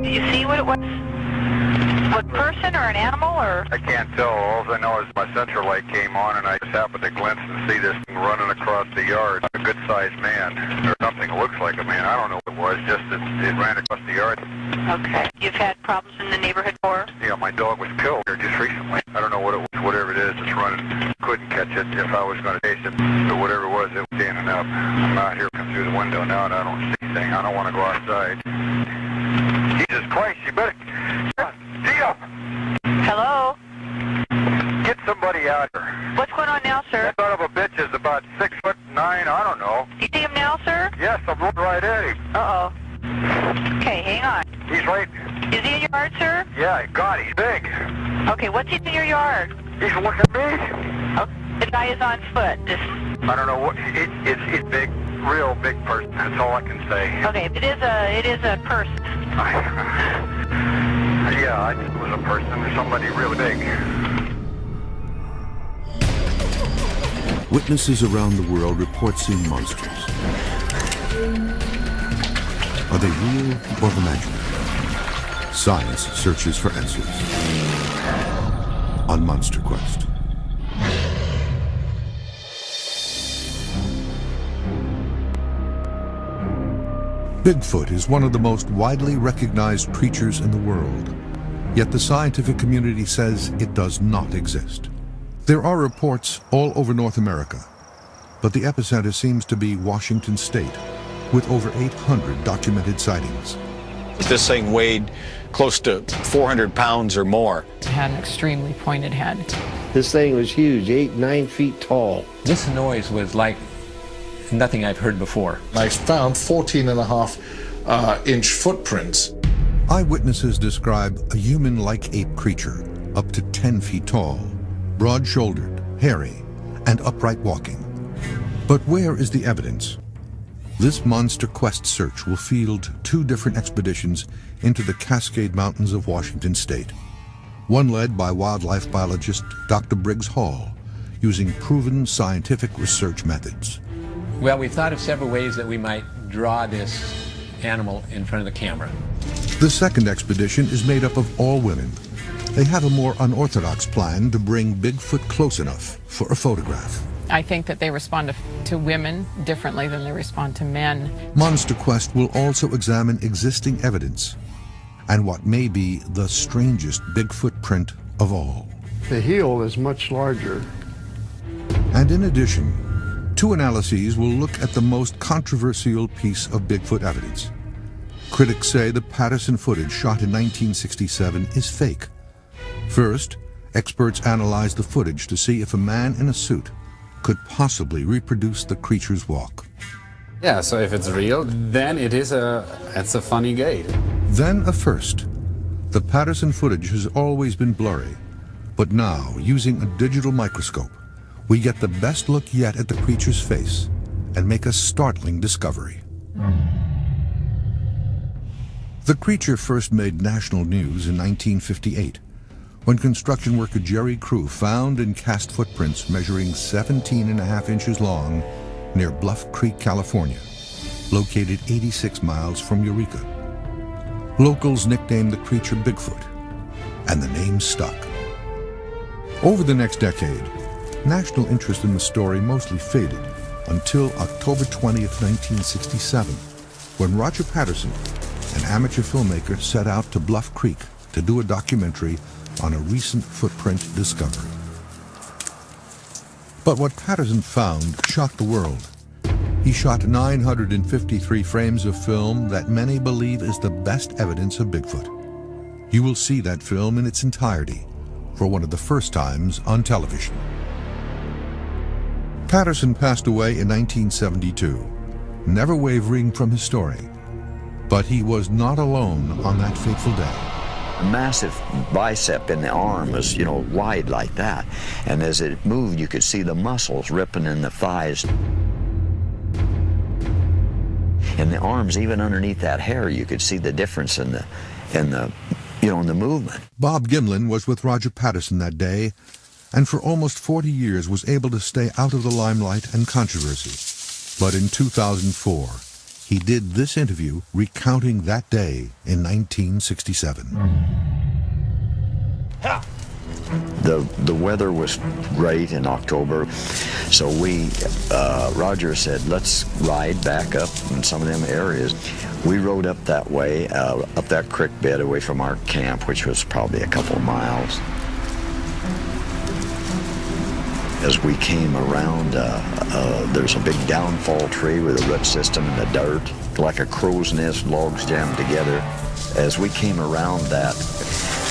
Did you see what it was? A person or an animal or? I can't tell. All I know is my central light came on and I just happened to glimpse and see this thing running across the yard. A good-sized man, or something that looks like a man. I don't know what it was, just that it ran across the yard. Okay. You've had problems in the neighborhood before? Yeah, my dog was killed here just recently. I don't know what it was, whatever it is, it's running. Couldn't catch it if I was going to chase it, but whatever it was standing up. I'm out here looking through the window now and I don't see anything. I don't want to go outside. Jesus Christ, you better... Tia! Hello? Get somebody out here. What's going on now, sir? That son of a bitch is about 6'9", I don't know. You see him now, sir? Yes, I'm looking right at him. Uh-oh. Okay, hang on. He's right... Is he in your yard, sir? Yeah, God, he's big. Okay, what's he in your yard? He's looking at me. Oh, the guy is on foot. I don't know what... It's big, real big person. That's all I can say. Okay, it is a person. Yeah, I think it was a person, somebody really big. Witnesses around the world report seeing monsters. Are they real or imaginary? Science searches for answers on Monster Quest. Bigfoot is one of the most widely recognized creatures in the world, yet the scientific community says it does not exist. There are reports all over North America, but the epicenter seems to be Washington State, with over 800 documented sightings. This thing weighed close to 400 pounds or more. It had an extremely pointed head. This thing was huge, 8-9 feet tall. This noise was like nothing I've heard before. I found 14.5-inch footprints. Eyewitnesses describe a human-like ape creature, up to 10 feet tall, broad-shouldered, hairy, and upright walking. But where is the evidence? This Monster Quest search will field 2 different expeditions into the Cascade Mountains of Washington State. One led by wildlife biologist Dr. Briggs Hall, using proven scientific research methods. Well, we thought of several ways that we might draw this animal in front of the camera. The second expedition is made up of all women. They have a more unorthodox plan to bring Bigfoot close enough for a photograph. I think that they respond to women differently than they respond to men. Monster Quest will also examine existing evidence and what may be the strangest Bigfoot print of all. The heel is much larger. And in addition, 2 analyses will look at the most controversial piece of Bigfoot evidence. Critics say the Patterson footage shot in 1967 is fake. First, experts analyzed the footage to see if a man in a suit could possibly reproduce the creature's walk. Yeah, so if it's real, then it's a funny gait. Then a first. The Patterson footage has always been blurry, but now, using a digital microscope, we get the best look yet at the creature's face and make a startling discovery. The creature first made national news in 1958, when construction worker Jerry Crew found and cast footprints measuring 17.5 inches long near Bluff Creek, California, located 86 miles from Eureka. Locals nicknamed the creature Bigfoot, and the name stuck. Over the next decade, national interest in the story mostly faded until October 20th, 1967, when Roger Patterson, an amateur filmmaker, set out to Bluff Creek to do a documentary on a recent footprint discovery. But what Patterson found shocked the world. He shot 953 frames of film that many believe is the best evidence of Bigfoot. You will see that film in its entirety for one of the first times on television. Patterson passed away in 1972, never wavering from his story. But he was not alone on that fateful day. A massive bicep in the arm was, wide like that. And as it moved, you could see the muscles ripping in the thighs. In the arms, even underneath that hair, you could see the difference in the movement. Bob Gimlin was with Roger Patterson that day, and for almost 40 years was able to stay out of the limelight and controversy. But in 2004, he did this interview recounting that day in 1967. The weather was great in October, so Roger said, let's ride back up in some of them areas. We rode up that way, up that creek bed away from our camp, which was probably a couple of miles. As we came around, there's a big downfall tree with a root system in the dirt, like a crow's nest, logs jammed together. As we came around that,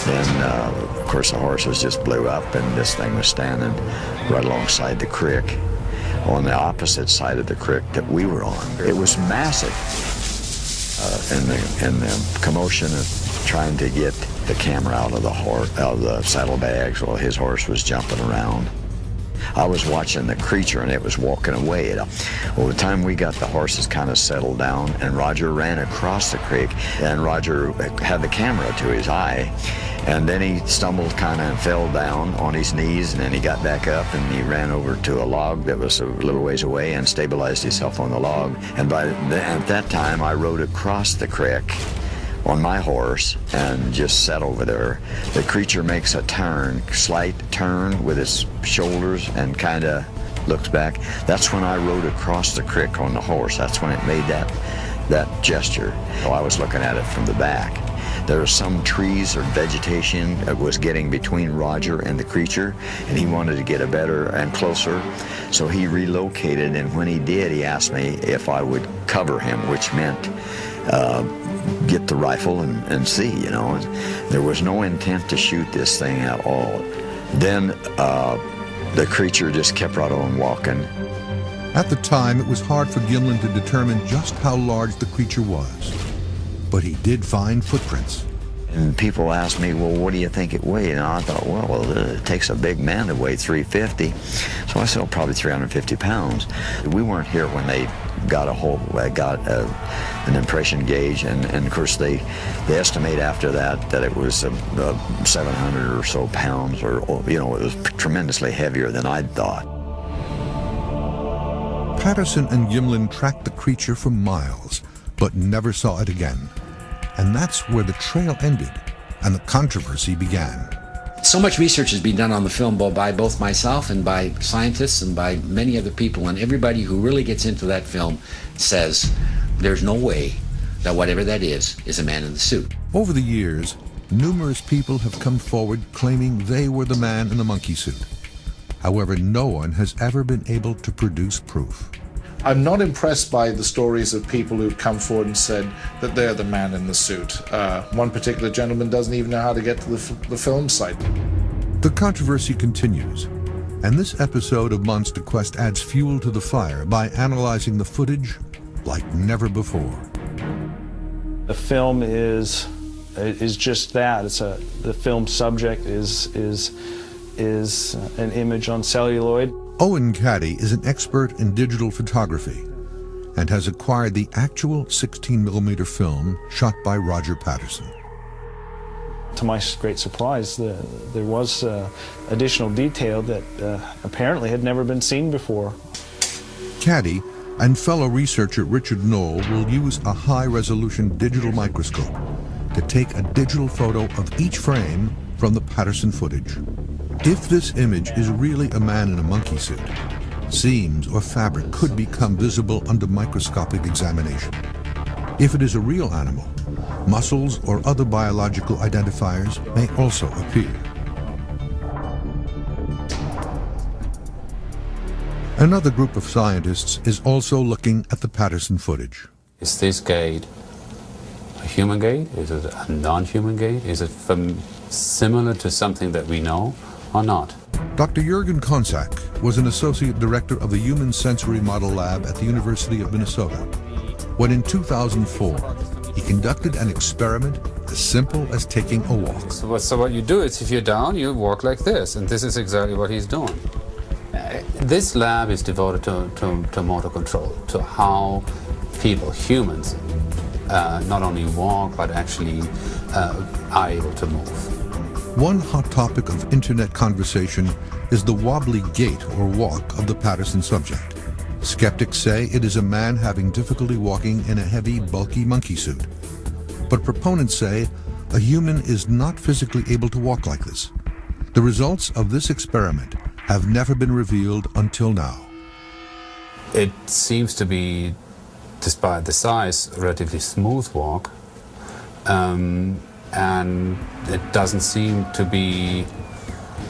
then, of course, the horses just blew up, and this thing was standing right alongside the creek, on the opposite side of the creek that we were on. It was massive, and the commotion of trying to get the camera out of the saddlebags while his horse was jumping around. I was watching the creature, and it was walking away. Well, the time we got the horses kind of settled down, and Roger ran across the creek, and Roger had the camera to his eye, and then he stumbled kind of and fell down on his knees, and then he got back up, and he ran over to a log that was a little ways away and stabilized himself on the log. And at that time, I rode across the creek on my horse and just sat over there. The creature makes a turn, slight turn with its shoulders, and kind of looks back. That's when I rode across the creek on the horse. That's when it made that gesture. So I was looking at it from the back. There were some trees or vegetation that was getting between Roger and the creature, and he wanted to get a better and closer, so he relocated, and when he did, he asked me if I would cover him, which meant get the rifle and see, you know. There was no intent to shoot this thing at all. Then the creature just kept right on walking. At the time, it was hard for Gimlin to determine just how large the creature was. But he did find footprints. And people asked me, well, what do you think it weighed? And I thought, well, it takes a big man to weigh 350. So I said, probably 350 pounds. We weren't here when they got an impression gauge, and of course they estimate after that it was 700 or so pounds, or you know, it was tremendously heavier than I'd thought. Patterson and Gimlin tracked the creature for miles, but never saw it again. And that's where the trail ended and the controversy began. So much research has been done on the film by both myself and by scientists and by many other people, and everybody who really gets into that film says there's no way that whatever that is a man in the suit. Over the years, numerous people have come forward claiming they were the man in the monkey suit. However, no one has ever been able to produce proof. I'm not impressed by the stories of people who've come forward and said that they're the man in the suit. One particular gentleman doesn't even know how to get to the film site. The controversy continues, and this episode of Monster Quest adds fuel to the fire by analyzing the footage like never before. The film is just that. The film subject is an image on celluloid. Owen Caddy is an expert in digital photography and has acquired the actual 16mm film shot by Roger Patterson. To my great surprise, there was additional detail that apparently had never been seen before. Caddy and fellow researcher Richard Knoll will use a high-resolution digital microscope to take a digital photo of each frame from the Patterson footage. If this image is really a man in a monkey suit, seams or fabric could become visible under microscopic examination. If it is a real animal, muscles or other biological identifiers may also appear. Another group of scientists is also looking at the Patterson footage. Is this gait a human gait? Is it a non-human gait? Is it similar to something that we know or not? Dr. Jürgen Konsak was an associate director of the Human Sensory Model Lab at the University of Minnesota, when in 2004 he conducted an experiment as simple as taking a walk. So what you do is, if you're down, you walk like this, and this is exactly what he's doing. This lab is devoted to motor control, to how people, humans, not only walk, but actually are able to move. One hot topic of internet conversation is the wobbly gait or walk of the Patterson subject. Skeptics say it is a man having difficulty walking in a heavy, bulky monkey suit. But proponents say a human is not physically able to walk like this. The results of this experiment have never been revealed until now. It seems to be, despite the size, a relatively smooth walk, and it doesn't seem to be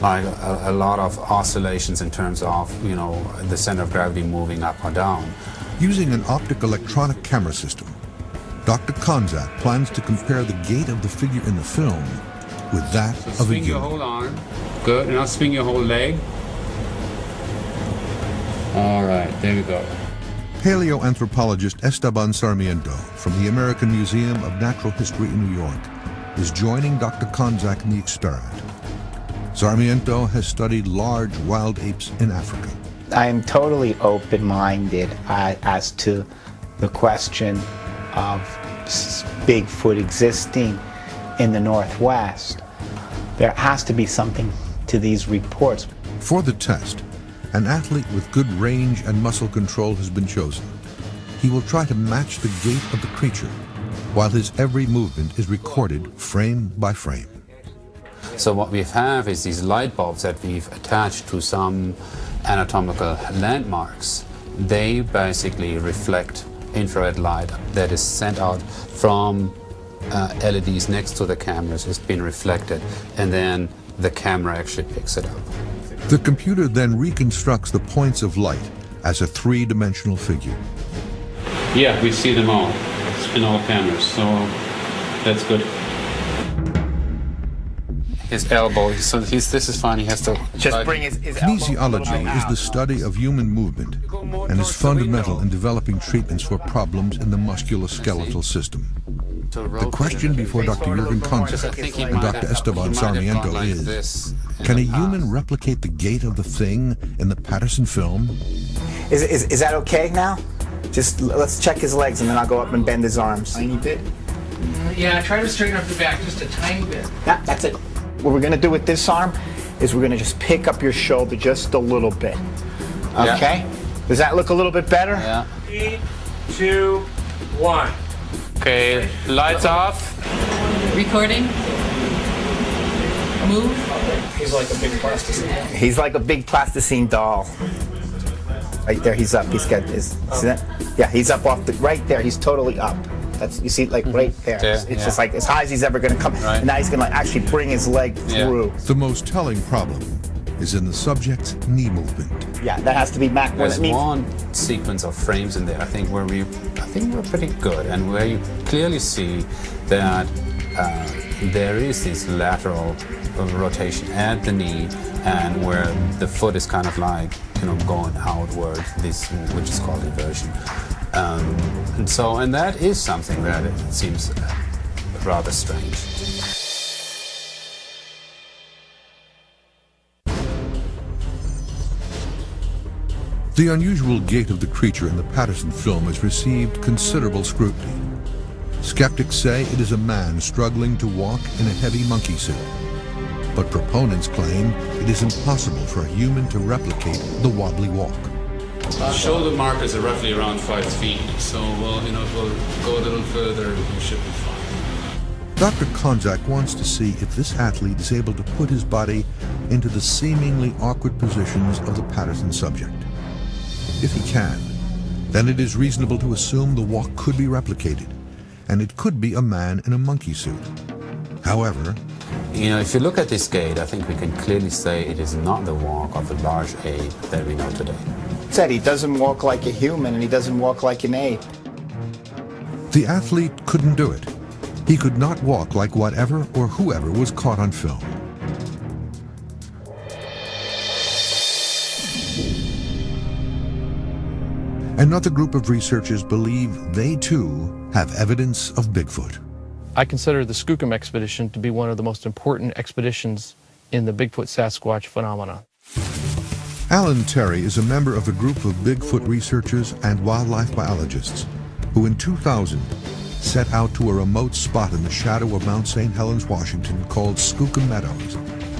like a lot of oscillations in terms of, you know, the center of gravity moving up or down. Using an optic-electronic camera system, Dr. Konzak plans to compare the gait of the figure in the film with that of a Swing your human. whole arm. Good. Now swing your whole leg. All right, there we go. Paleoanthropologist Esteban Sarmiento from the American Museum of Natural History in New York is joining Dr. Konzak in the experiment. Sarmiento has studied large wild apes in Africa. I am totally open-minded as to the question of Bigfoot existing in the Northwest. There has to be something to these reports. For the test, an athlete with good range and muscle control has been chosen. He will try to match the gait of the creature, while his every movement is recorded frame by frame. So what we have is these light bulbs that we've attached to some anatomical landmarks. They basically reflect infrared light that is sent out from LEDs next to the cameras. It's been reflected, and then the camera actually picks it up. The computer then reconstructs the points of light as a three-dimensional figure. Yeah, we see them all in all cameras, so that's good. His elbow, so this is fine, he has to just bring his Kinesiology is the study of human movement and is fundamental in developing treatments for problems in the musculoskeletal system. The question before Dr. Jürgen Konzak and Dr. Esteban Sarmiento is, can a human replicate the gait of the thing in the Patterson film? Is that okay now? Just let's check his legs and then I'll go up and bend his arms. Tiny bit? Yeah, try to straighten up the back just a tiny bit. Yeah, that's it. What we're going to do with this arm is we're going to just pick up your shoulder just a little bit. Okay? Yeah. Does that look a little bit better? Yeah. 3, 2, 1. Okay, lights off. Recording. Move. He's like a big plasticine. He's like a big plasticine doll. Right there, he's up. He's got his. See that? Yeah, he's up off the. Right there, he's totally up. That's, you see, like right there. Yeah, it's just like as high as he's ever going to come. Right. And now he's going to like actually bring his leg through. The most telling problem is in the subject's knee movement. Yeah, that has to be back. There's one sequence of frames in there, I think we're pretty good, and where you clearly see that there is this lateral rotation at the knee, and where the foot is kind of like, you know, going outward, this, which is called inversion. And that is something that it seems rather strange. The unusual gait of the creature in the Patterson film has received considerable scrutiny. Skeptics say it is a man struggling to walk in a heavy monkey suit. But proponents claim it is impossible for a human to replicate the wobbly walk. Shoulder markers are roughly around 5 feet, so well, you know, if we'll go a little further, we should be fine. Dr. Konzak wants to see if this athlete is able to put his body into the seemingly awkward positions of the Patterson subject. If he can, then it is reasonable to assume the walk could be replicated, and it could be a man in a monkey suit. However, you know, if you look at this gait, I think we can clearly say it is not the walk of a large ape that we know today. Said he doesn't walk like a human and he doesn't walk like an ape. The athlete couldn't do it. He could not walk like whatever or whoever was caught on film. Another group of researchers believe they too have evidence of Bigfoot. I consider the Skookum expedition to be one of the most important expeditions in the Bigfoot-Sasquatch phenomenon. Alan Terry is a member of a group of Bigfoot researchers and wildlife biologists who in 2000 set out to a remote spot in the shadow of Mount St. Helens, Washington called Skookum Meadows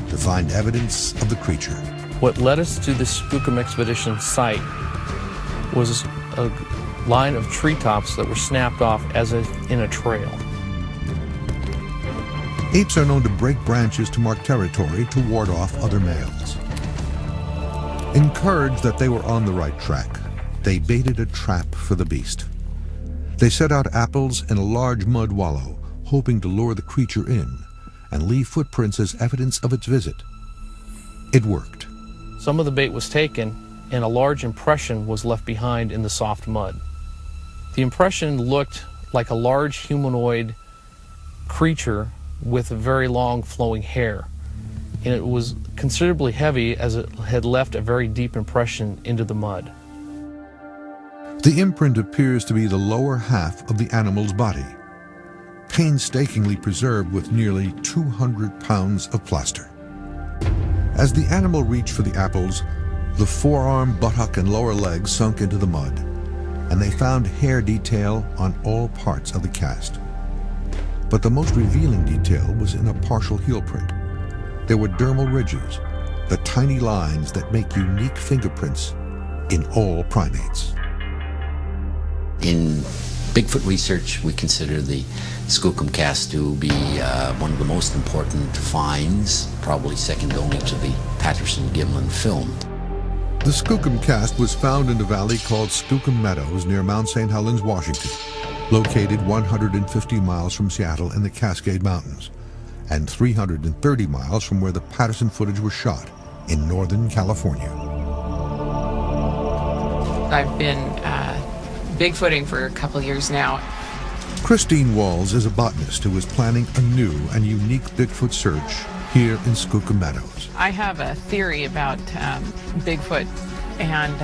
to find evidence of the creature. What led us to the Skookum expedition site was a line of treetops that were snapped off as if in a trail. Apes are known to break branches to mark territory to ward off other males. Encouraged that they were on the right track, they baited a trap for the beast. They set out apples in a large mud wallow, hoping to lure the creature in and leave footprints as evidence of its visit. It worked. Some of the bait was taken, and a large impression was left behind in the soft mud. The impression looked like a large humanoid creature with very long flowing hair, and it was considerably heavy as it had left a very deep impression into the mud. The imprint appears to be the lower half of the animal's body, painstakingly preserved with nearly 200 pounds of plaster. As the animal reached for the apples, the forearm, buttock, and lower legs sunk into the mud, and they found hair detail on all parts of the cast. But the most revealing detail was in a partial heel print. There were dermal ridges, the tiny lines that make unique fingerprints in all primates. In Bigfoot research, we consider the Skookum cast to be one of the most important finds, probably second only to the Patterson-Gimlin film. The Skookum cast was found in a valley called Skookum Meadows near Mount St. Helens, Washington, located 150 miles from Seattle in the Cascade Mountains, and 330 miles from where the Patterson footage was shot in Northern California. I've been Bigfooting for a couple years now. Christine Walls is a botanist who is planning a new and unique Bigfoot search here in Skookum Meadows. I have a theory about Bigfoot, and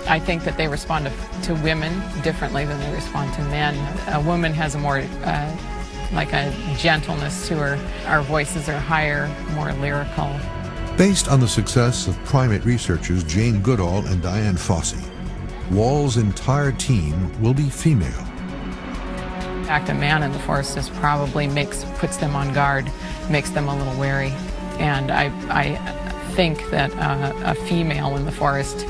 I think that they respond to women differently than they respond to men. A woman has a more, like a gentleness to her. Our voices are higher, more lyrical. Based on the success of primate researchers Jane Goodall and Diane Fossey, Wall's entire team will be female. In fact, a man in the forest just probably puts them on guard, makes them a little wary. And I think that a female in the forest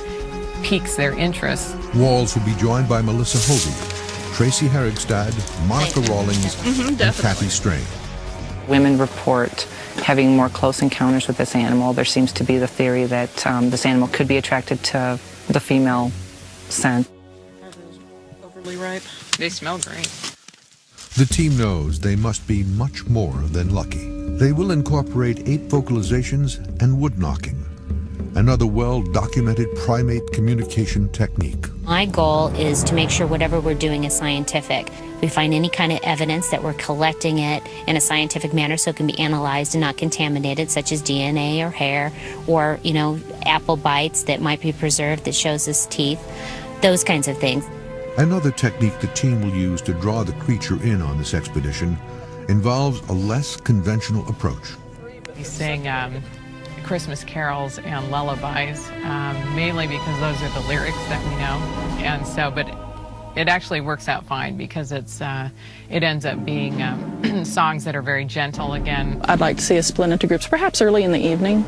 piques their interest. Walls will be joined by Melissa Hovey, Tracy Herigstad, Monica Rawlings, and Kathy Strain. Women report having more close encounters with this animal. There seems to be the theory that this animal could be attracted to the female scent. Are those overly ripe? They smell great. The team knows they must be much more than lucky. They will incorporate ape vocalizations and wood knocking, another well-documented primate communication technique. My goal is to make sure whatever we're doing is scientific. We find any kind of evidence that we're collecting it in a scientific manner so it can be analyzed and not contaminated, such as DNA or hair or, apple bites that might be preserved that shows us teeth, those kinds of things. Another technique the team will use to draw the creature in on this expedition involves a less conventional approach. We sing Christmas carols and lullabies, mainly because those are the lyrics that we know. And so, but it actually works out fine because it ends up being songs that are very gentle again. I'd like to see us split into groups, perhaps early in the evening,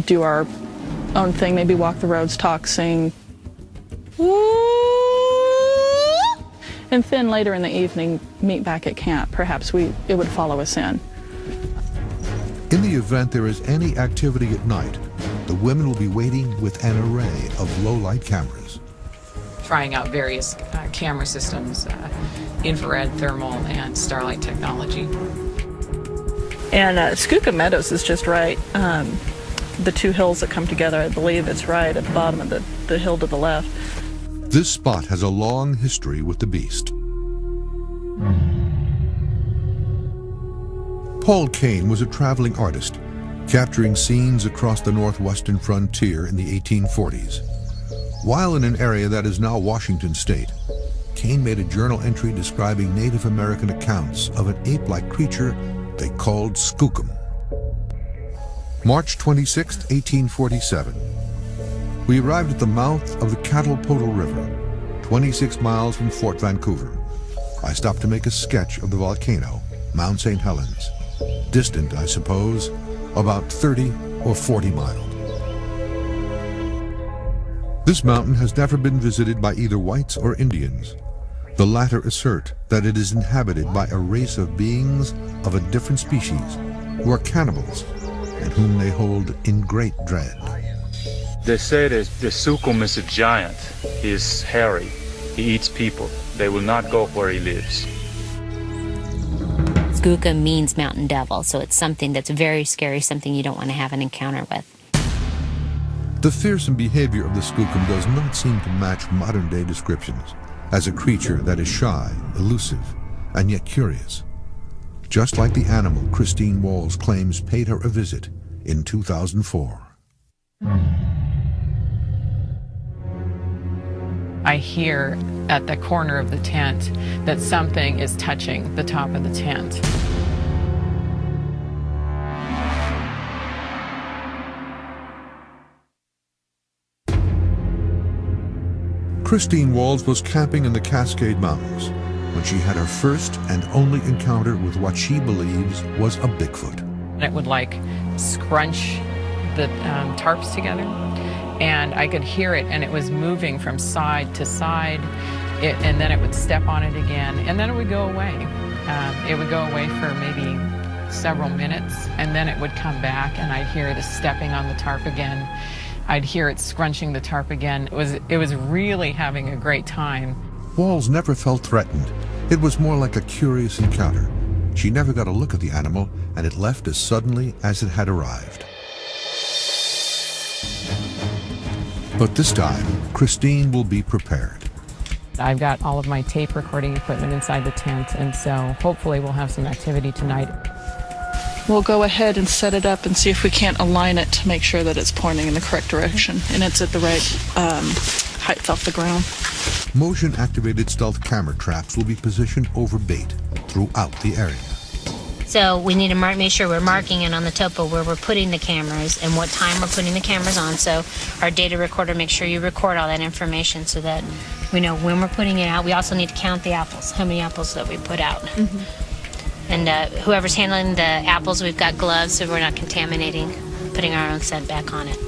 do our own thing, maybe walk the roads, talk, sing. And then later in the evening, meet back at camp. Perhaps it would follow us in. In the event there is any activity at night, the women will be waiting with an array of low-light cameras. Trying out various camera systems, infrared, thermal, and starlight technology. And Skookum Meadows is just right. The two hills that come together, I believe it's right at the bottom of the hill to the left. This spot has a long history with the beast. Paul Kane was a traveling artist, capturing scenes across the northwestern frontier in the 1840s. While in an area that is now Washington State, Kane made a journal entry describing Native American accounts of an ape-like creature they called Skookum. March 26, 1847. We arrived at the mouth of the Catalpoto River, 26 miles from Fort Vancouver. I stopped to make a sketch of the volcano, Mount St. Helens. Distant, I suppose, about 30 or 40 miles. This mountain has never been visited by either whites or Indians. The latter assert that it is inhabited by a race of beings of a different species who are cannibals and whom they hold in great dread. They say that the Skookum is a giant. He is hairy. He eats people. They will not go where he lives. Skookum means mountain devil, so it's something that's very scary, something you don't want to have an encounter with. The fearsome behavior of the Skookum does not seem to match modern-day descriptions as a creature that is shy, elusive, and yet curious. Just like the animal Christine Walls claims paid her a visit in 2004. I hear at the corner of the tent that something is touching the top of the tent. Christine Walls was camping in the Cascade Mountains when she had her first and only encounter with what she believes was a Bigfoot. It would like scrunch the tarps together, and I could hear it, and it was moving from side to side, and then it would step on it again, and then it would go away. It would go away for maybe several minutes, and then it would come back, and I'd hear the stepping on the tarp again. I'd hear it scrunching the tarp again. It was really having a great time. Walls never felt threatened. It was more like a curious encounter. She never got a look at the animal, and it left as suddenly as it had arrived. But this time, Christine will be prepared. I've got all of my tape recording equipment inside the tent, and so hopefully we'll have some activity tonight. We'll go ahead and set it up and see if we can't align it to make sure that it's pointing in the correct direction and it's at the right height off the ground. Motion-activated stealth camera traps will be positioned over bait throughout the area. So we need to make sure we're marking it on the topo where we're putting the cameras and what time we're putting the cameras on. So our data recorder makes sure you record all that information so that we know when we're putting it out. We also need to count the apples, how many apples that we put out. And whoever's handling the apples, we've got gloves so we're not contaminating, putting our own scent back on it.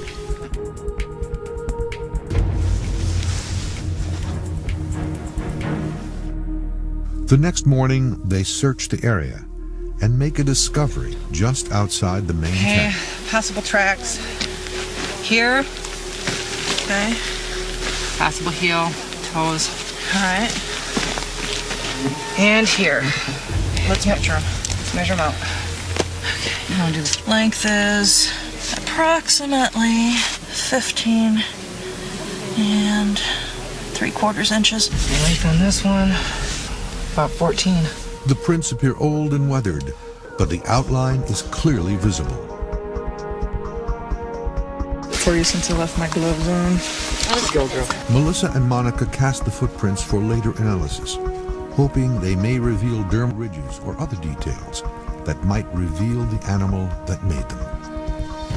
The next morning, they search the area and make a discovery just outside the main tent. Possible tracks here. Okay. Possible heel, toes. All right. And here. Let's measure them. Let's measure them out. Okay. Now do this. Length is approximately 15 and 3/4 inches. Length on this one, about 14. The prints appear old and weathered, but the outline is clearly visible. For you since I left my gloves on. Let's go, girl. Melissa and Monica cast the footprints for later analysis, hoping they may reveal derm ridges or other details that might reveal the animal that made them.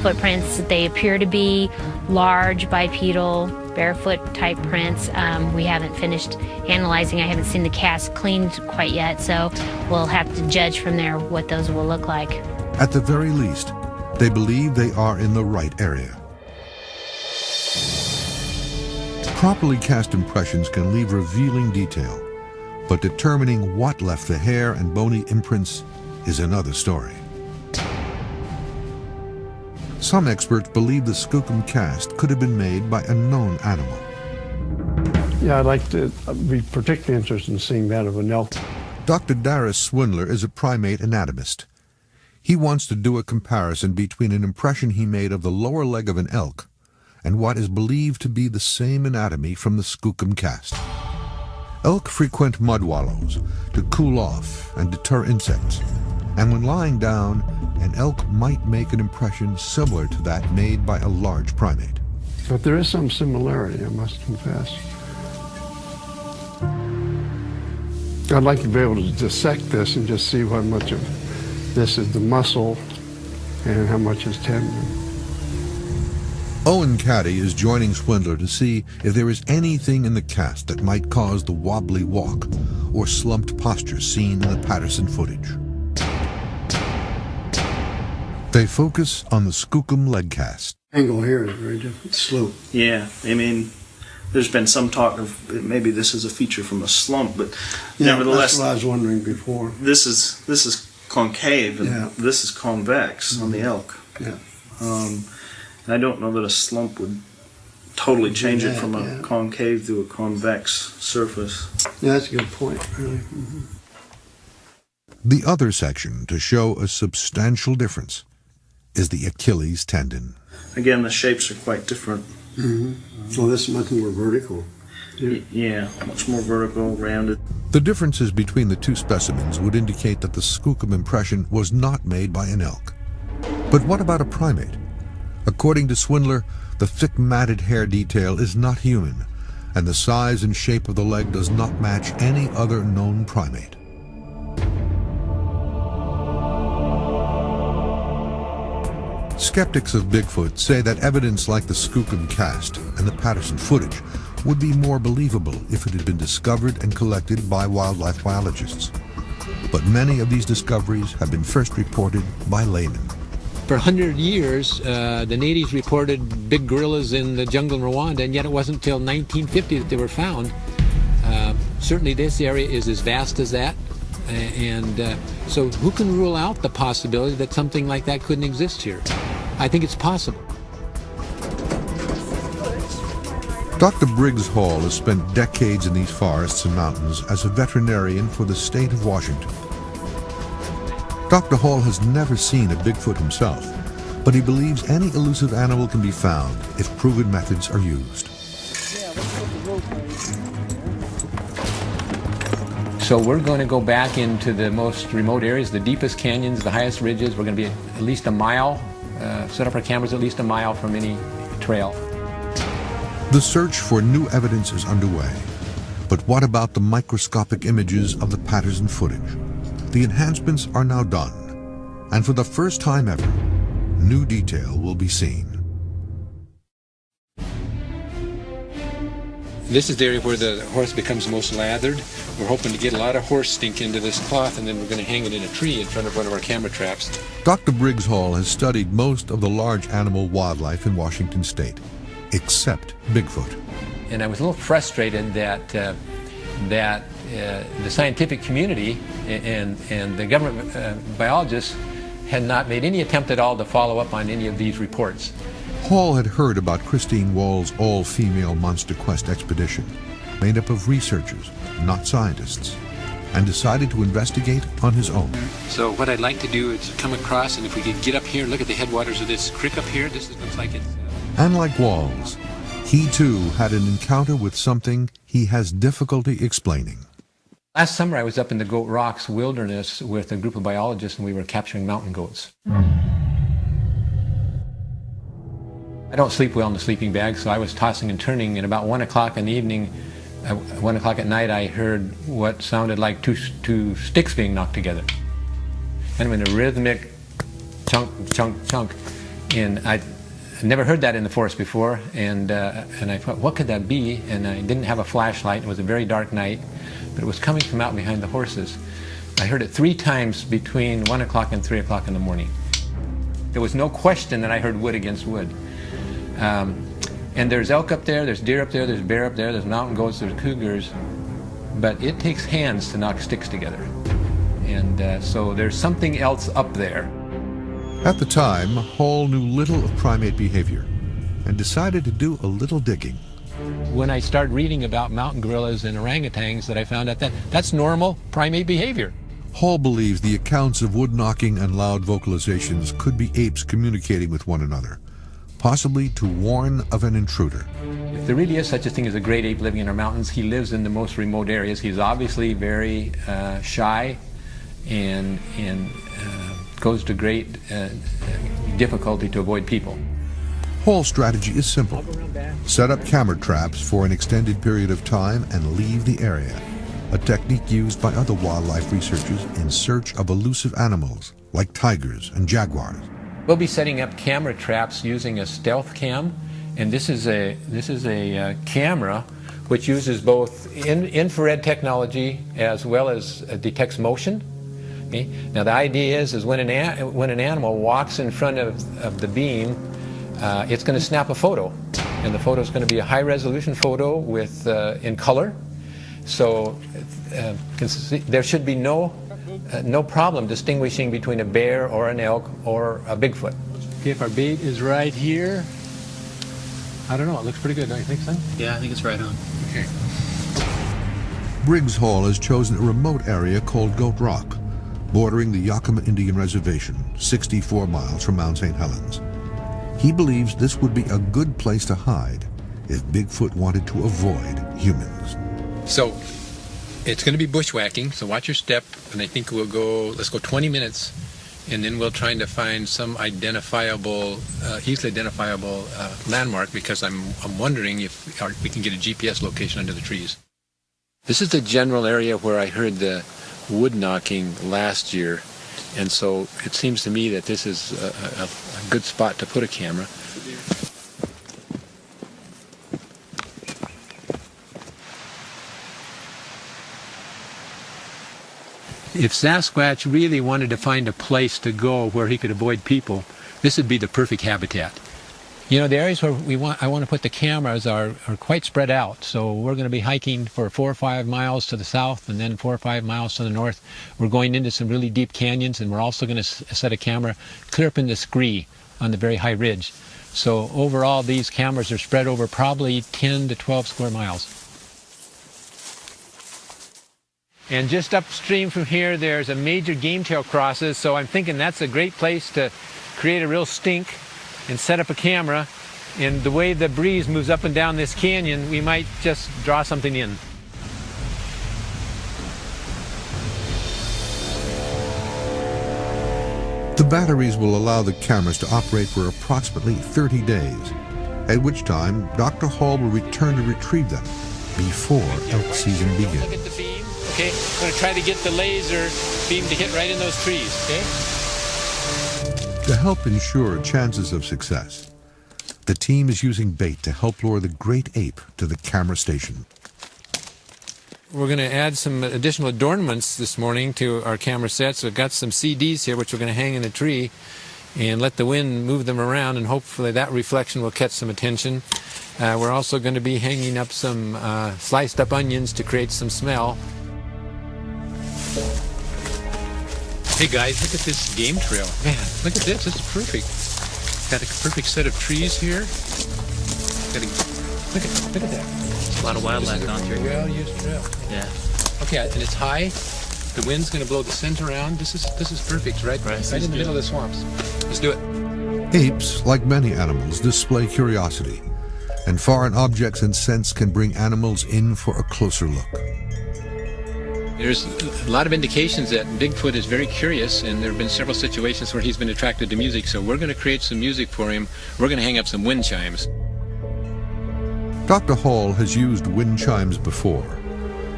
Footprints, they appear to be large, bipedal, barefoot type prints. We haven't finished analyzing. I haven't seen the cast cleaned quite yet, so we'll have to judge from there what those will look like. At the very least, they believe they are in the right area. Properly cast impressions can leave revealing detail, but determining what left the hair and bony imprints is another story. Some experts believe the Skookum cast could have been made by a known animal. Yeah, I'd like to be particularly interested in seeing that of an elk. Dr. Darius Swindler is a primate anatomist. He wants to do a comparison between an impression he made of the lower leg of an elk and what is believed to be the same anatomy from the Skookum cast. Elk frequent mud wallows to cool off and deter insects, and when lying down, an elk might make an impression similar to that made by a large primate. But there is some similarity, I must confess. I'd like to be able to dissect this and just see how much of this is the muscle and how much is tendon. Owen Caddy is joining Swindler to see if there is anything in the cast that might cause the wobbly walk or slumped posture seen in the Patterson footage. They focus on the Skookum leg cast. Angle here is very different. Slope. Yeah, I mean, there's been some talk of maybe this is a feature from a slump, but Yeah, nevertheless, that's what I was wondering before. this is concave and Yeah. this is convex on the elk. Yeah. And I don't know that a slump would totally change it from a yeah. concave to a convex surface. Yeah, that's a good point, really. Mm-hmm. The other section to show a substantial difference is the Achilles tendon. Again, the shapes are quite different. Mm-hmm. Oh, this is much more vertical. Yeah, much more vertical, rounded. The differences between the two specimens would indicate that the skookum impression was not made by an elk. But what about a primate? According to Swindler, the thick matted hair detail is not human, and the size and shape of the leg does not match any other known primate. Skeptics of Bigfoot say that evidence like the skookum cast and the Patterson footage would be more believable if it had been discovered and collected by wildlife biologists. But many of these discoveries have been first reported by laymen. For 100 years, the natives reported big gorillas in the jungle in Rwanda, and yet it wasn't until 1950 that they were found. Certainly this area is as vast as that, and so who can rule out the possibility that something like that couldn't exist here? I think it's possible. Dr. Briggs Hall has spent decades in these forests and mountains as a veterinarian for the state of Washington. Dr. Hall has never seen a Bigfoot himself, but he believes any elusive animal can be found if proven methods are used. So we're going to go back into the most remote areas, the deepest canyons, the highest ridges. We're going to be at least a mile, set up our cameras at least a mile from any trail. The search for new evidence is underway. But what about the microscopic images of the Patterson footage? The enhancements are now done, and for the first time ever, new detail will be seen. This is the area where the horse becomes most lathered. We're hoping to get a lot of horse stink into this cloth, and then we're going to hang it in a tree in front of one of our camera traps. Dr. Briggs Hall has studied most of the large animal wildlife in Washington state, except Bigfoot. And I was a little frustrated that the scientific community and the government biologists had not made any attempt at all to follow up on any of these reports. Hall had heard about Christine Wall's all-female Monster Quest expedition, made up of researchers, not scientists, and decided to investigate on his own. So what I'd like to do is come across, and if we could get up here and look at the headwaters of this creek up here, looks like it's... And like Walls, he too had an encounter with something he has difficulty explaining. Last summer I was up in the Goat Rocks wilderness with a group of biologists, and we were capturing mountain goats. I don't sleep well in the sleeping bag, so I was tossing and turning, and about 1 o'clock in the evening, 1 o'clock at night, I heard what sounded like two sticks being knocked together. And in a rhythmic chunk, chunk, chunk, and I'd never heard that in the forest before, and I thought, what could that be? And I didn't have a flashlight. It was a very dark night, but it was coming from out behind the horses. I heard it 3 times between 1 o'clock and 3 o'clock in the morning. There was no question that I heard wood against wood. And there's elk up there, there's deer up there, there's bear up there, there's mountain goats, there's cougars, but it takes hands to knock sticks together. And so there's something else up there. At the time, Hall knew little of primate behavior and decided to do a little digging. When I started reading about mountain gorillas and orangutans, that I found out that that's normal primate behavior. Hall believes the accounts of wood knocking and loud vocalizations could be apes communicating with one another, possibly to warn of an intruder. If there really is such a thing as a great ape living in our mountains, he lives in the most remote areas. He's obviously very shy and goes to great difficulty to avoid people. Hall's strategy is simple. Set up camera traps for an extended period of time and leave the area, a technique used by other wildlife researchers in search of elusive animals like tigers and jaguars. We'll be setting up camera traps using a stealth cam, and this is a camera which uses both infrared technology as well as detects motion. Okay? Now the idea is when an animal walks in front of the beam, it's going to snap a photo. and the photo is going to be a high-resolution photo with in color. So there should be no problem distinguishing between a bear or an elk or a Bigfoot. Okay, if our bait is right here, I don't know, it looks pretty good, don't you think so? Yeah, I think it's right on. Okay. Briggs Hall has chosen a remote area called Goat Rock, bordering the Yakima Indian Reservation, 64 miles from Mount St. Helens. He believes this would be a good place to hide if Bigfoot wanted to avoid humans. So it's going to be bushwhacking, so watch your step, and I think we'll go, let's go 20 minutes, and then we'll try to find some identifiable, easily identifiable landmark, because I'm wondering if we can get a GPS location under the trees. This is the general area where I heard the wood knocking last year, and so it seems to me that this is a good spot to put a camera. If Sasquatch really wanted to find a place to go where he could avoid people, this would be the perfect habitat. You know, the areas where I want to put the cameras are quite spread out. So we're going to be hiking for 4 or 5 miles to the south and then 4 or 5 miles to the north. We're going into some really deep canyons, and we're also going to set a camera clear up in the scree on the very high ridge. So overall, these cameras are spread over probably 10 to 12 square miles. And just upstream from here, there's a major game tail crosses, so I'm thinking that's a great place to create a real stink and set up a camera. And the way the breeze moves up and down this canyon, we might just draw something in. The batteries will allow the cameras to operate for approximately 30 days, at which time Dr. Hall will return to retrieve them before elk season begins. Look at the beam. Okay, I'm going to try to get the laser beam to hit right in those trees, okay? To help ensure chances of success, the team is using bait to help lure the great ape to the camera station. We're going to add some additional adornments this morning to our camera set. So we've got some CDs here, which we're going to hang in the tree and let the wind move them around, and hopefully that reflection will catch some attention. We're also going to be hanging up some sliced up onions to create some smell. Hey guys, look at this game trail. Man, look at this. This is perfect. Got a perfect set of trees here. Look at that. There's a lot of wildlife gone through here. Well-used trail. Yeah. Okay, and it's high. The wind's going to blow the scent around. This is perfect, right in the middle of the swamps. Let's do it. Apes, like many animals, display curiosity, and foreign objects and scents can bring animals in for a closer look. There's a lot of indications that Bigfoot is very curious, and there have been several situations where he's been attracted to music, so we're going to create some music for him. We're going to hang up some wind chimes. Dr. Hall has used wind chimes before.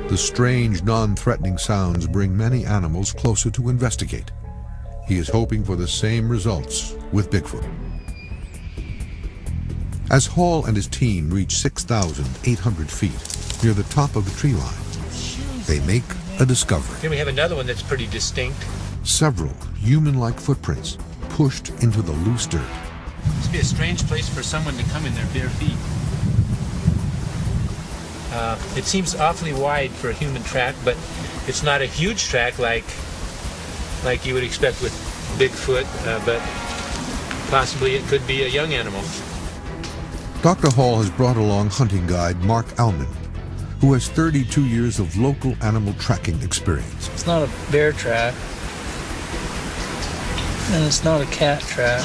The strange, non-threatening sounds bring many animals closer to investigate. He is hoping for the same results with Bigfoot. As Hall and his team reach 6,800 feet near the top of the tree line, they make a discovery. Here we have another one that's pretty distinct. Several human-like footprints pushed into the loose dirt. This would be a strange place for someone to come in their bare feet. It seems awfully wide for a human track, but it's not a huge track like you would expect with Bigfoot, but possibly it could be a young animal. Dr. Hall has brought along hunting guide Mark Allman, who has 32 years of local animal tracking experience. It's not a bear track, and it's not a cat track.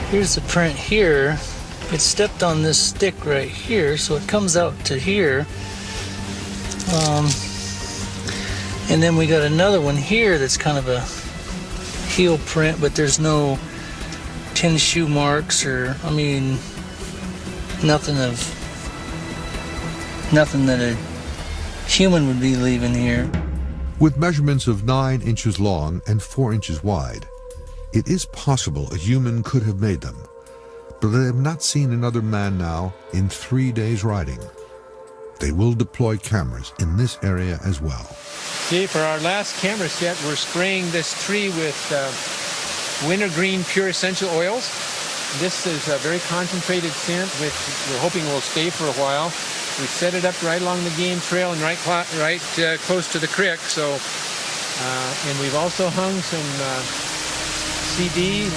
Here's the print here. It stepped on this stick right here, so it comes out to here. And then we got another one here that's kind of a heel print, but there's no tin shoe marks or, I mean, nothing that a human would be leaving here. With measurements of 9 inches long and 4 inches wide, it is possible a human could have made them, but they have not seen another man now in 3 days riding. They will deploy cameras in this area as well. Okay, for our last camera set, we're spraying this tree with wintergreen pure essential oils. This is a very concentrated scent, which we're hoping will stay for a while. We set it up right along the game trail and right close to the creek. So, and we've also hung some CD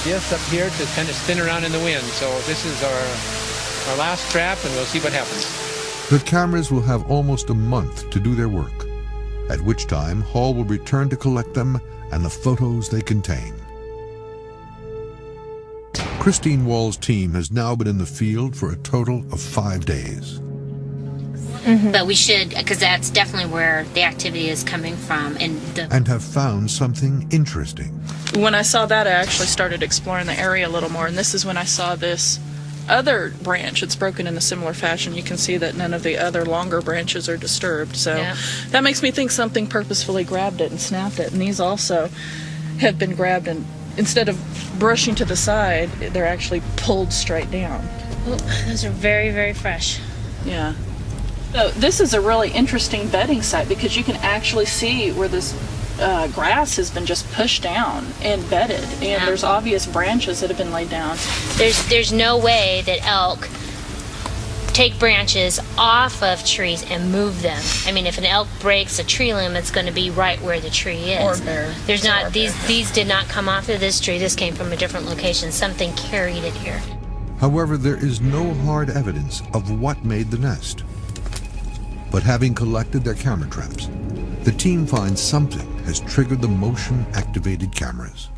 discs up here to kind of spin around in the wind. So this is our last trap, and we'll see what happens. The cameras will have almost a month to do their work, at which time Hall will return to collect them and the photos they contain. Christine Wall's team has now been in the field for a total of 5 days. But we should, because that's definitely where the activity is coming from. And have found something interesting. When I saw that, I actually started exploring the area a little more, and this is when I saw this other branch. It's broken in a similar fashion. You can see that none of the other longer branches are disturbed. So that makes me think something purposefully grabbed it and snapped it. And these also have been grabbed, and instead of brushing to the side, they're actually pulled straight down. Oh, those are very, very fresh. Yeah. So this is a really interesting bedding site because you can actually see where this grass has been just pushed down and bedded, and there's obvious branches that have been laid down. There's no way that elk take branches off of trees and move them. I mean, if an elk breaks a tree limb, it's going to be right where the tree is. Or bear. There's not these did not come off of this tree. This came from a different location. Something carried it here. However, there is no hard evidence of what made the nest. But having collected their camera traps, the team finds something has triggered the motion-activated cameras.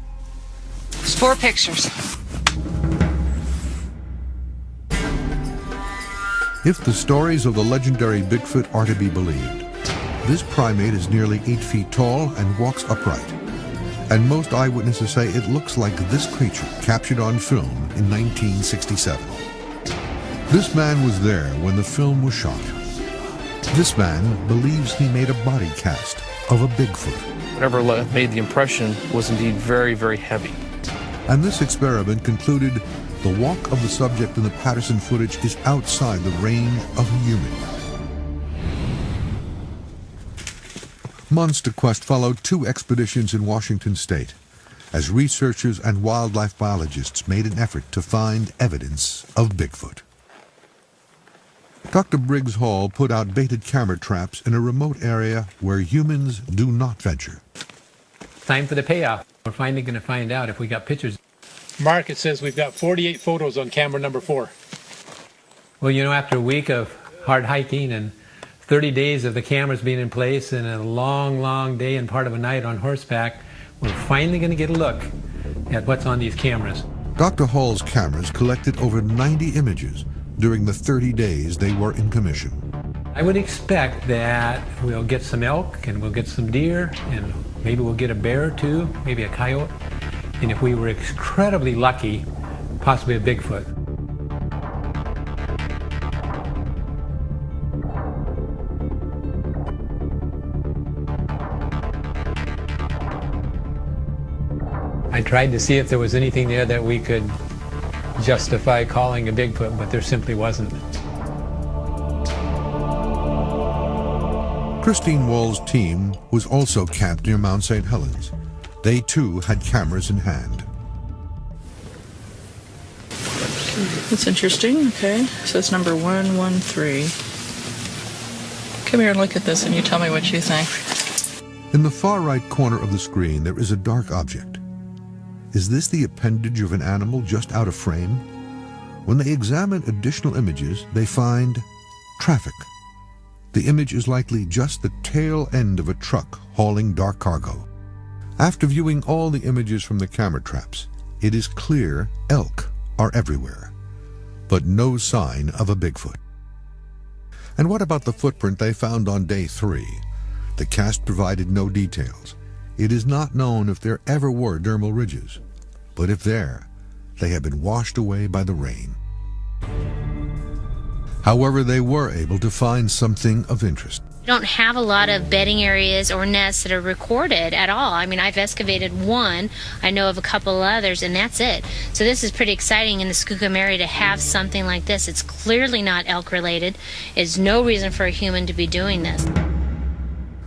It's 4 pictures. If the stories of the legendary Bigfoot are to be believed, this primate is nearly 8 feet tall and walks upright. And most eyewitnesses say it looks like this creature captured on film in 1967. This man was there when the film was shot. This man believes he made a body cast of a Bigfoot. Whatever made the impression was indeed very, very heavy. And this experiment concluded the walk of the subject in the Patterson footage is outside the range of a human. Months to Quest followed 2 expeditions in Washington state as researchers and wildlife biologists made an effort to find evidence of Bigfoot. Dr. Briggs Hall put out baited camera traps in a remote area where humans do not venture. Time for the payoff. We're finally going to find out if we got pictures. Mark, it says we've got 48 photos on camera number 4. Well, you know, after a week of hard hiking and 30 days of the cameras being in place and a long, long day and part of a night on horseback, we're finally going to get a look at what's on these cameras. Dr. Hall's cameras collected over 90 images during the 30 days they were in commission. I would expect that we'll get some elk and we'll get some deer and maybe we'll get a bear too, maybe a coyote. And if we were incredibly lucky, possibly a Bigfoot. I tried to see if there was anything there that we could justify calling a Bigfoot, but there simply wasn't. Christine Wall's team was also camped near Mount St. Helens. They too had cameras in hand. That's interesting. Okay, so it's number 113. Come here and look at this and you tell me what you think. In the far right corner of the screen, there is a dark object. Is this the appendage of an animal just out of frame? When they examine additional images, they find traffic. The image is likely just the tail end of a truck hauling dark cargo. After viewing all the images from the camera traps, it is clear elk are everywhere, but no sign of a Bigfoot. And what about the footprint they found on day 3? The cast provided no details. It is not known if there ever were dermal ridges, but if there, they have been washed away by the rain. However, they were able to find something of interest. We don't have a lot of bedding areas or nests that are recorded at all. I mean, I've excavated one. I know of a couple others, and that's it. So this is pretty exciting in the Skookum area to have something like this. It's clearly not elk-related. There's no reason for a human to be doing this.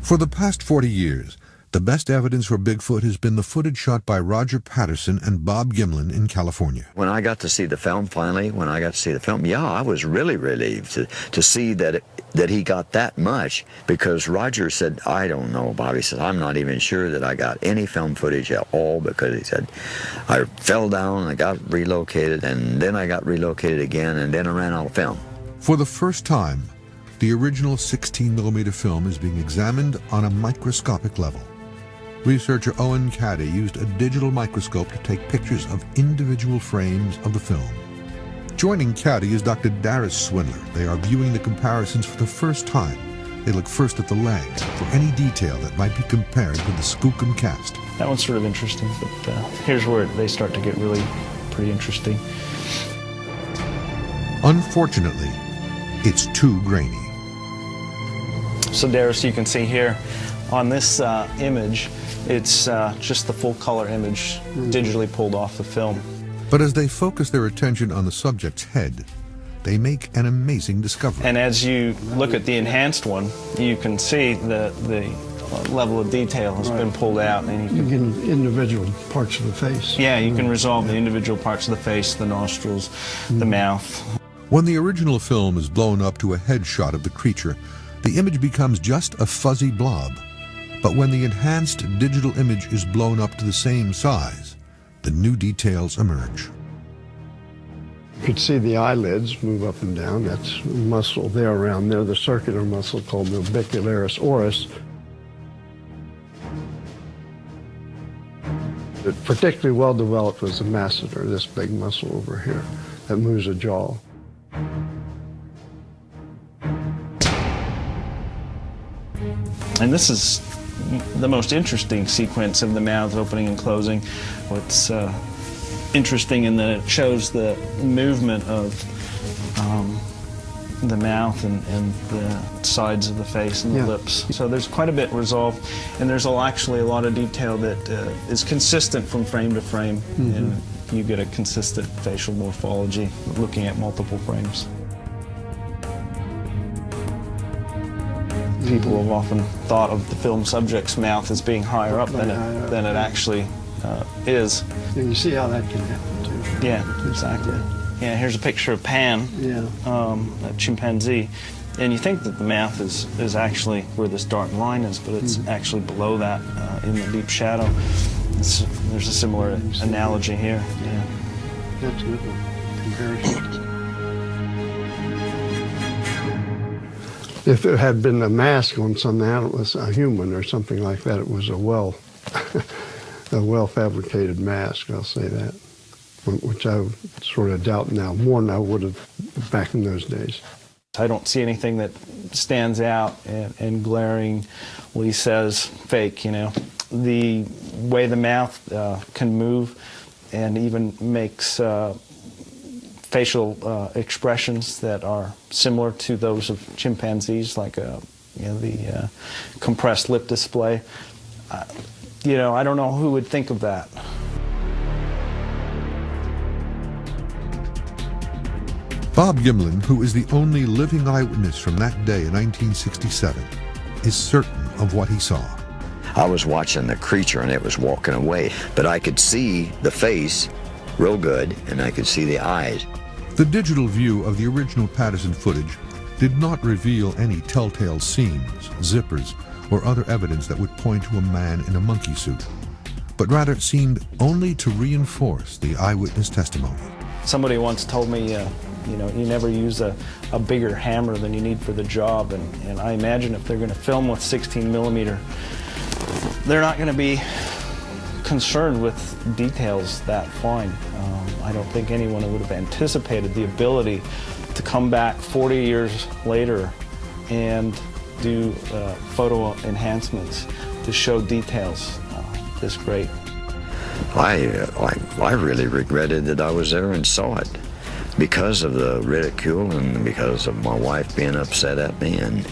For the past 40 years, The best evidence for Bigfoot has been the footage shot by Roger Patterson and Bob Gimlin in California. When I got to see the film finally, yeah, I was really relieved to see that he got that much, because Roger said, I don't know, Bobby said, I'm not even sure that I got any film footage at all, because he said, I fell down, I got relocated, and then I got relocated again, and then I ran out of film. For the first time, the original 16mm film is being examined on a microscopic level. Researcher Owen Caddy used a digital microscope to take pictures of individual frames of the film. Joining Caddy is Dr. Darius Swindler. They are viewing the comparisons for the first time. They look first at the leg for any detail that might be compared with the Skookum cast. That one's sort of interesting, but here's where they start to get really pretty interesting. Unfortunately, it's too grainy. So Darius, you can see here on this image, it's just the full color image digitally pulled off the film. But as they focus their attention on the subject's head, they make an amazing discovery. And as you look at the enhanced one, you can see the level of detail has been pulled out. And you can individual parts of the face. Yeah, you can resolve the individual parts of the face, the nostrils, the mouth. When the original film is blown up to a headshot of the creature, the image becomes just a fuzzy blob. But when the enhanced digital image is blown up to the same size, the new details emerge. You could see the eyelids move up and down. That's muscle there around there, the circular muscle called the orbicularis oris. Particularly well developed was the masseter, this big muscle over here that moves the jaw. And this is the most interesting sequence of the mouth opening and closing. What's interesting in that it shows the movement of the mouth and the sides of the face and the lips. So there's quite a bit resolved, and there's actually a lot of detail that is consistent from frame to frame, and you get a consistent facial morphology looking at multiple frames. People have often thought of the film subject's mouth as being higher up than it actually is. And you see how that can happen too. Yeah, exactly. Yeah, here's a picture of Pan, a chimpanzee, and you think that the mouth is actually where this dark line is, but it's actually below that in the deep shadow. There's a similar analogy here. Yeah. That's a good one. Comparison. If it had been a mask on some animal, a human or something like that, it was a well-fabricated mask, I'll say that, which I sort of doubt now, more than I would have back in those days. I don't see anything that stands out and glaringly says fake, you know. The way the mouth can move and even makes facial expressions that are similar to those of chimpanzees, like the compressed lip display. You know, I don't know who would think of that. Bob Gimlin, who is the only living eyewitness from that day in 1967, is certain of what he saw. I was watching the creature and it was walking away, but I could see the face real good and I could see the eyes. The digital view of the original Patterson footage did not reveal any telltale seams, zippers, or other evidence that would point to a man in a monkey suit, but rather seemed only to reinforce the eyewitness testimony. Somebody once told me, you know, you never use a bigger hammer than you need for the job, and I imagine if they're going to film with 16mm, they're not going to be concerned with details that fine. I don't think anyone would have anticipated the ability to come back 40 years later and do photo enhancements to show details this great. I really regretted that I was there and saw it because of the ridicule and because of my wife being upset at me and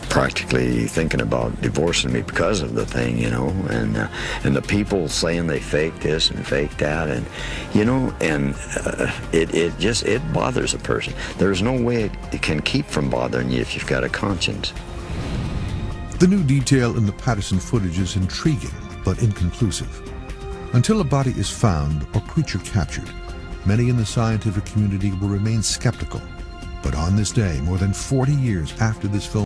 practically thinking about divorcing me because of the thing, you know, and the people saying they faked this and faked that, and you know, and it bothers a person. There's no way it can keep from bothering you if you've got a conscience. The new detail in the Patterson footage is intriguing, but inconclusive. Until a body is found or creature captured, many in the scientific community will remain skeptical. But on this day, more than 40 years after this film